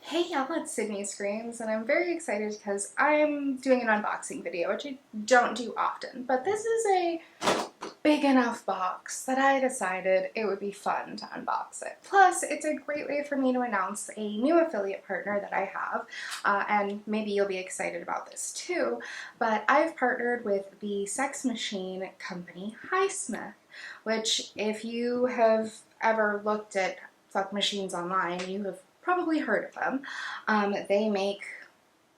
Hey y'all, it's Sydney Screams, and I'm very excited because I'm doing an unboxing video, which I don't do often, but this is a big enough box that I decided it would be fun to unbox it. Plus, it's a great way for me to announce a new affiliate partner that I have, and maybe you'll be excited about this too, but I've partnered with the sex machine company Hismith, which if you have ever looked at fuck machines online, you have probably heard of them. They make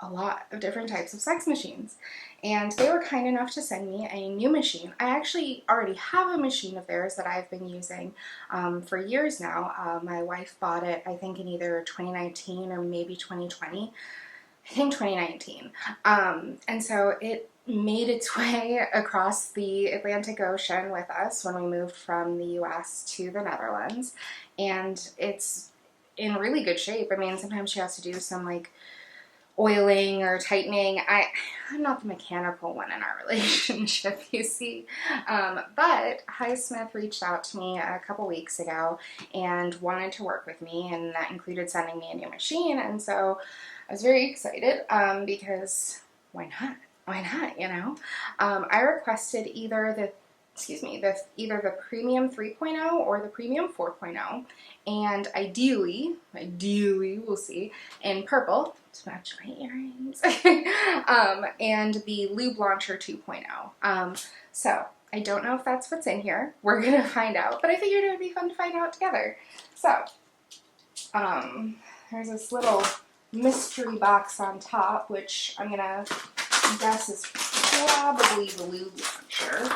a lot of different types of sex machines, and they were kind enough to send me a new machine. I actually already have a machine of theirs that I've been using for years now. My wife bought it, I think, in either 2019 or maybe 2020. I think 2019. And so it made its way across the Atlantic Ocean with us when we moved from the US to the Netherlands, and it's in really good shape. I mean, sometimes she has to do some like oiling or tightening. I'm not the mechanical one in our relationship, you see. But Hismith reached out to me a couple weeks ago and wanted to work with me, and that included sending me a new machine. And so I was very excited because why not? Why not, you know? I requested either the Premium 3.0 or the Premium 4.0, and ideally, we'll see, in purple to match my earrings, and the Lube Launcher 2.0. So I don't know if that's what's in here. We're gonna find out, but I figured it would be fun to find out together. So there's this little mystery box on top, which I'm gonna guess is probably the Lube Launcher.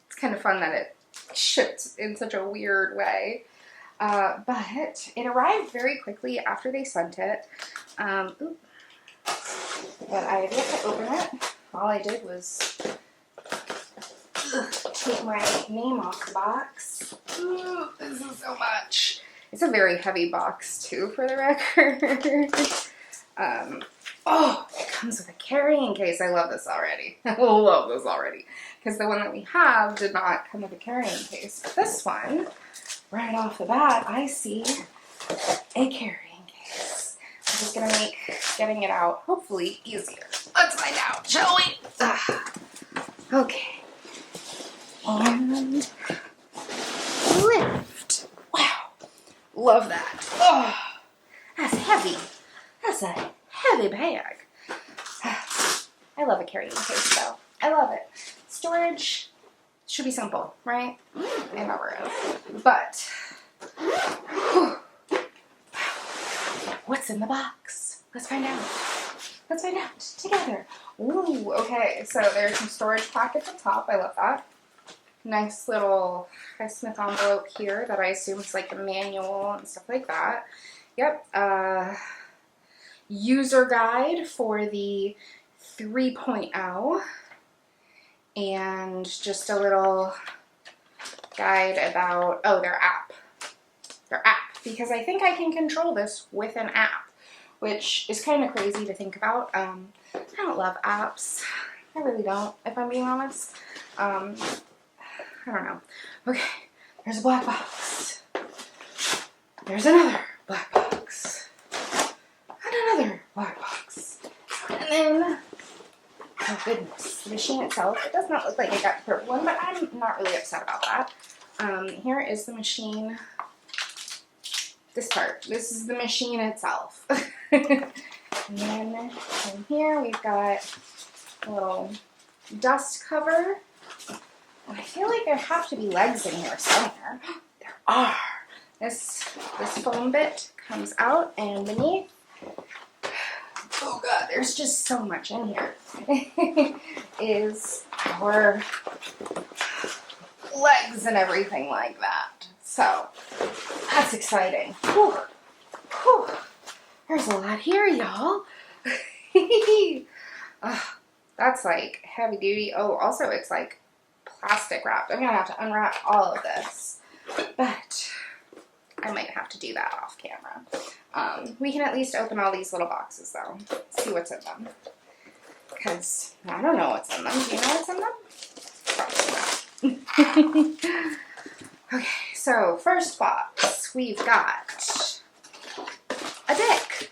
It's kind of fun that it shipped in such a weird way, but it arrived very quickly after they sent it. But I have yet to open it. All I did was take my name off the box. Ooh, this is so much. It's a very heavy box too, for the record. Oh, it comes with a carrying case. I love this already. I love this already. Because the one that we have did not come with a carrying case. But this one, right off the bat, I see a carrying case. Which is going to make getting it out, hopefully, easier. Let's find out, shall we? Okay. And lift. Wow. Love that. Oh, that's heavy. That's a heavy bag. I love a carrying case though. I love it. Storage should be simple, right? It never is. But what's in the box? Let's find out. Let's find out together. Ooh, okay. So there's some storage pockets at the top. I love that. Nice little Hismith envelope here that I assume is like a manual and stuff like that. Yep. User guide for the 3.0, and just a little guide about, their app, because I think I can control this with an app, which is kind of crazy to think about. I don't love apps. I really don't, if I'm being honest. I don't know. Okay, there's a black box. There's another black box. Another black box. And then, oh goodness, the machine itself, it does not look like I got the purple one, but I'm not really upset about that. Here is the machine, this part. This is the machine itself. And then in here we've got a little dust cover. And I feel like there have to be legs in here somewhere. There are. This foam bit comes out, and beneath, oh god, there's just so much in here, is our legs and everything like that. So, that's exciting. Whew. Whew. There's a lot here, y'all. That's like heavy duty. Oh, also it's like plastic wrapped. I'm gonna have to unwrap all of this, but I might have to do that off camera. We can at least open all these little boxes though, see what's in them. Because I don't know what's in them. Do you know what's in them? Probably not. Okay, so first box, we've got a dick.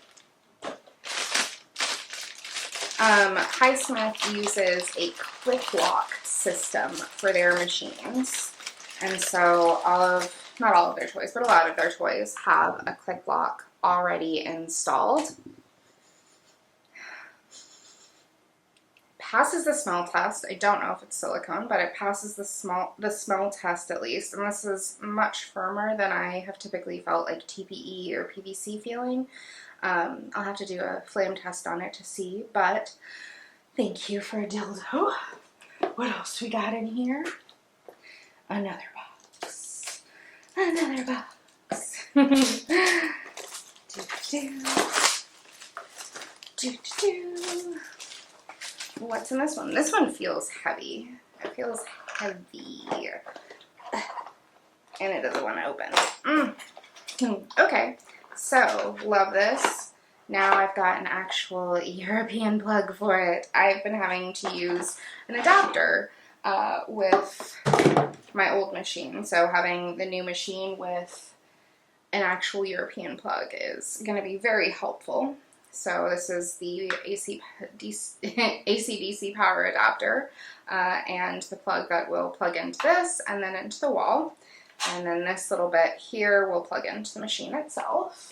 Hismith uses a click lock system for their machines. And so not all of their toys, but a lot of their toys have a click lock already installed. Passes the smell test. I don't know if it's silicone, but it passes the smell test at least. And this is much firmer than I have typically felt like TPE or PVC feeling. I'll have to do a flame test on it to see, but thank you for a dildo. What else we got in here? Another box. Another box. What's in this one? This one feels heavy. It feels heavy. And it doesn't want to open. Okay, so love this. Now I've got an actual European plug for it. I've been having to use an adapter with my old machine. So having the new machine with an actual European plug is going to be very helpful. So this is the AC/DC power adapter and the plug that will plug into this and then into the wall. And then this little bit here will plug into the machine itself.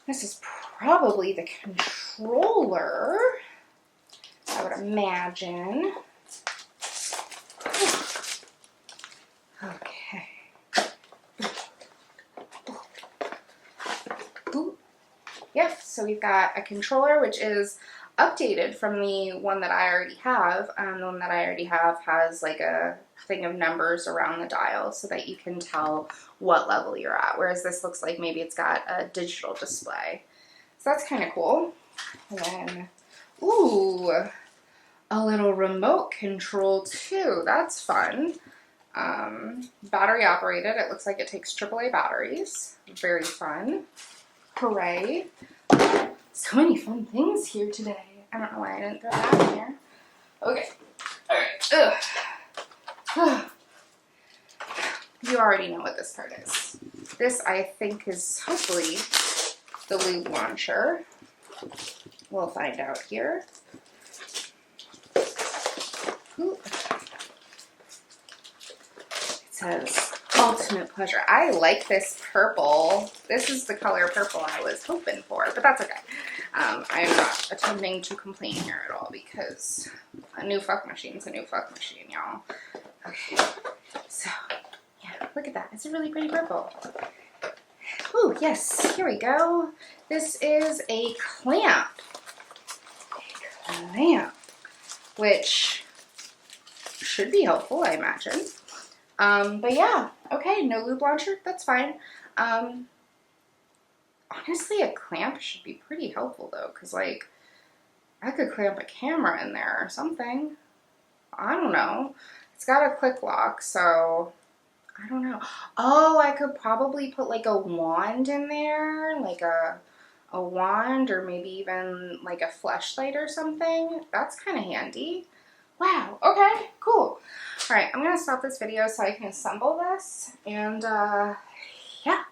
This is probably the controller, I would imagine. Okay. Yep, so we've got a controller which is updated from the one that I already have. The one that I already have has like a thing of numbers around the dial so that you can tell what level you're at, whereas this looks like maybe it's got a digital display. So that's kind of cool. And then, ooh, a little remote control too. That's fun. Battery operated. It looks like it takes AAA batteries. Very fun. Hooray. So many fun things here today. I don't know why I didn't throw that in here. Okay. Alright. Ugh. You already know what this part is. This, I think, is hopefully the lube launcher. We'll find out here. Ooh. It says ultimate pleasure. I like this purple. This is the color purple I was hoping for, but that's okay. I'm not attempting to complain here at all because a new fuck machine's a new fuck machine, y'all. Okay, so yeah, look at that. It's a really pretty purple. Ooh, yes, here we go. This is a clamp. A clamp, which should be helpful, I imagine. But yeah, okay, no lube launcher, that's fine. Honestly, a clamp should be pretty helpful though, because like, I could clamp a camera in there or something. I don't know. It's got a click lock, so I don't know. Oh, I could probably put like a wand in there, like a wand or maybe even like a fleshlight or something. That's kind of handy. Wow, okay, cool. All right, I'm gonna stop this video so I can assemble this and yeah.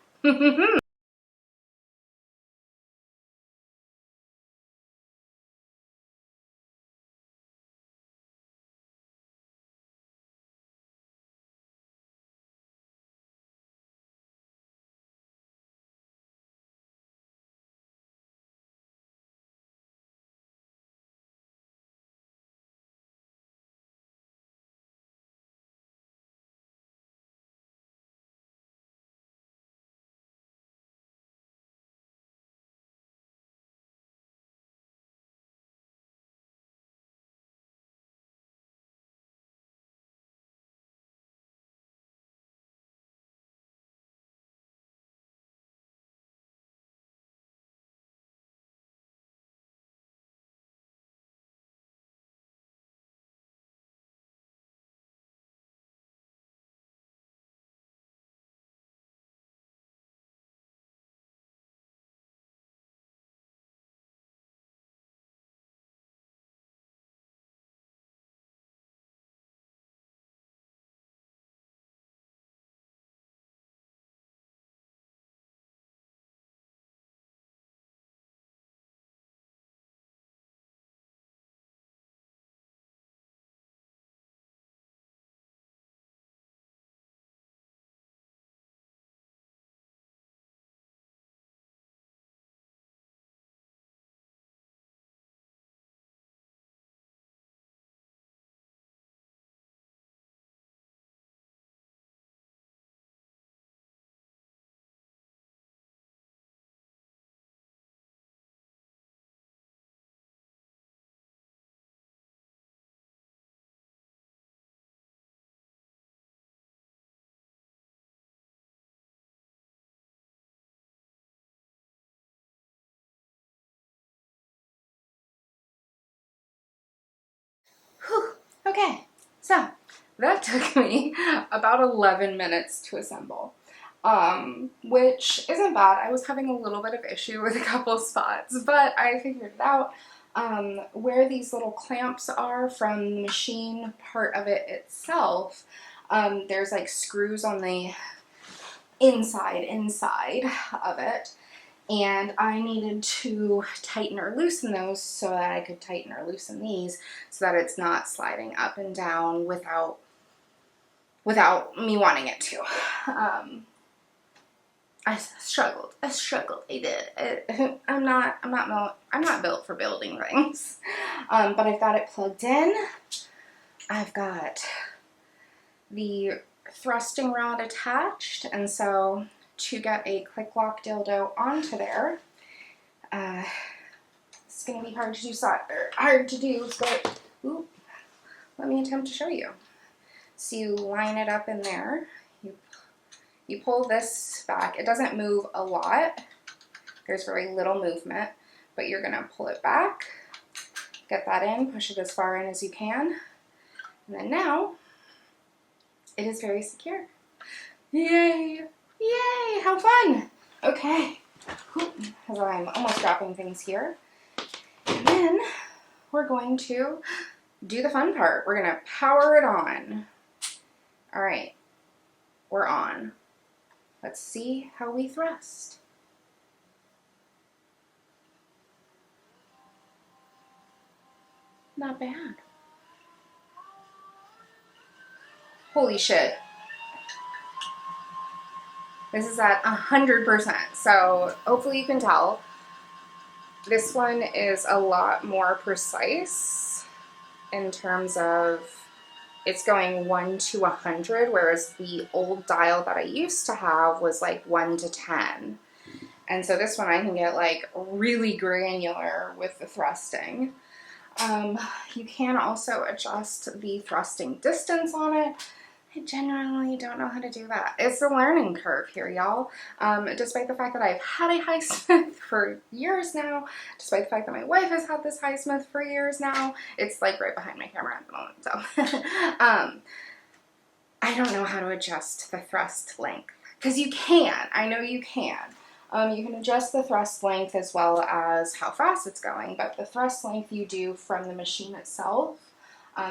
So that took me about 11 minutes to assemble, which isn't bad. I was having a little bit of issue with a couple spots, but I figured it out. Where these little clamps are from the machine part of it itself, there's like screws on the inside of it, and I needed to tighten or loosen those so that I could tighten or loosen these so that it's not sliding up and down without me wanting it to. I struggled, I did. I'm not built for building things. But I've got it plugged in. I've got the thrusting rod attached, and so to get a click lock dildo onto there, it's gonna be hard to do, but ooh, let me attempt to show you. So you line it up in there, you pull this back. It doesn't move a lot, there's very little movement, but you're gonna pull it back, get that in, push it as far in as you can, and then now it is very secure. Yay! Yay! How fun! Okay, because I'm almost dropping things here. And then we're going to do the fun part. We're gonna power it on. All right, we're on. Let's see how we thrust. Not bad. Holy shit. This is at 100%, so hopefully you can tell. This one is a lot more precise in terms of it's going 1 to 100, whereas the old dial that I used to have was like 1 to 10. And so this one I can get like really granular with the thrusting. You can also adjust the thrusting distance on it. I genuinely don't know how to do that. It's a learning curve here, y'all. Despite the fact that I've had a Hismith for years now, despite the fact that my wife has had this Hismith for years now, it's like right behind my camera at the moment, so. I don't know how to adjust the thrust length, because you can, I know you can. You can adjust the thrust length as well as how fast it's going, but the thrust length you do from the machine itself.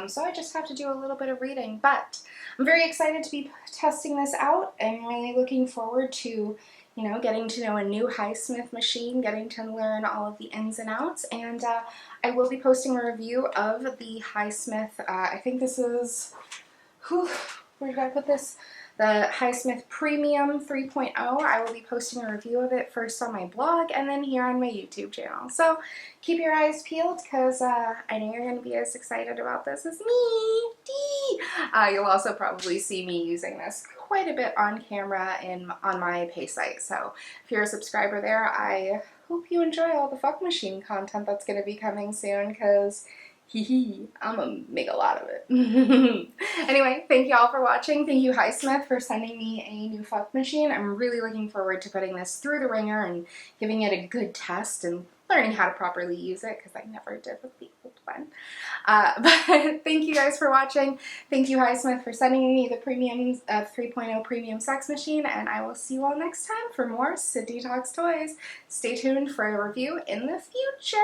So I just have to do a little bit of reading, but I'm very excited to be testing this out. I'm really looking forward to, getting to know a new Hismith machine, getting to learn all of the ins and outs, and I will be posting a review of the Hismith. I think this is, where did I put this? The Hismith Premium 3.0. I will be posting a review of it first on my blog and then here on my YouTube channel. So keep your eyes peeled, because I know you're going to be as excited about this as me. You'll also probably see me using this quite a bit on camera on my pay site. So if you're a subscriber there, I hope you enjoy all the fuck machine content that's going to be coming soon, because I'm gonna make a lot of it. Anyway, thank you all for watching. Thank you, Hismith, for sending me a new fuck machine. I'm really looking forward to putting this through the ringer and giving it a good test and learning how to properly use it, because I never did with the old one. But thank you guys for watching. Thank you, Hismith, for sending me the premium 3.0 premium sex machine, and I will see you all next time for more Sydney Talks Toys. Stay tuned for a review in the future.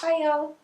Bye, y'all.